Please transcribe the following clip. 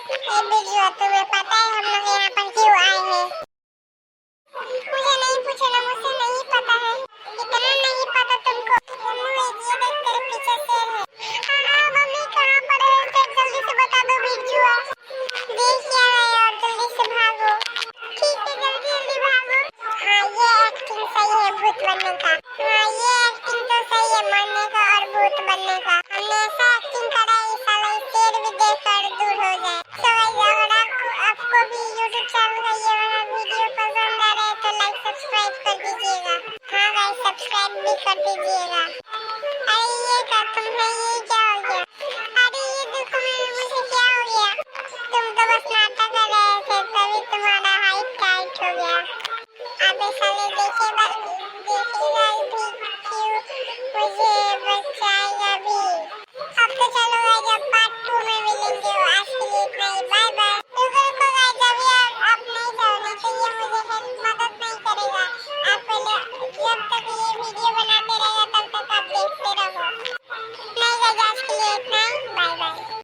ये वीडियो तुम्हें पता है हम लोग यहाँ पर क्यों आए हैं? मुझे नहीं पूछना, मुझे नहीं पता है। इतना नहीं पता तुमको? ये देख तेरे पीछे शेर है। हाँ मम्मी कहाँ पर है? जल्दी से बता दो बिरजुआ। देख क्या है और जल्दी से भागो। ठीक है जल्दी जल्दी भागो। हाँ ये एक्टिंग सही है भूत बनने का। हाँ ये एक्टिंग तो सही है मरने का और भूत बनने का। हमने ऐसा एक्टिंग करा है साला शेर भी देखकर दूर हो जाए। तो अगर आपको भी यूट्यूब चैनल का ये वाला वीडियो पसंद आ रहा है तो लाइक सब्सक्राइब कर दीजिएगा। हाँ गाइस सब्सक्राइब भी कर दीजिएगा। अरे ये क्या तुम है? ये क्या हो गया? अरे ये देखो मुझे क्या हो गया? तुम तो बस नाटक कर रहे थे तभी तुम्हारा हाइट टाइट हो गया। अबे साले देखेगा भी क्यों मुझे बचाएगा भी। अब तो चलो गाइस अब पार्ट 2 में मिलेंगे। आज के लिए इतना ही। Bye bye. रुको गाइस अभी आप नहीं जाओ नहीं तो ये मुझे हेल्प मदद नहीं करेगा। आप पहले जब तक ये वीडियो बनाते रहेगा तब तक आप देखते रहो। नहीं गाइस आज के लिए इतना ही। Bye bye.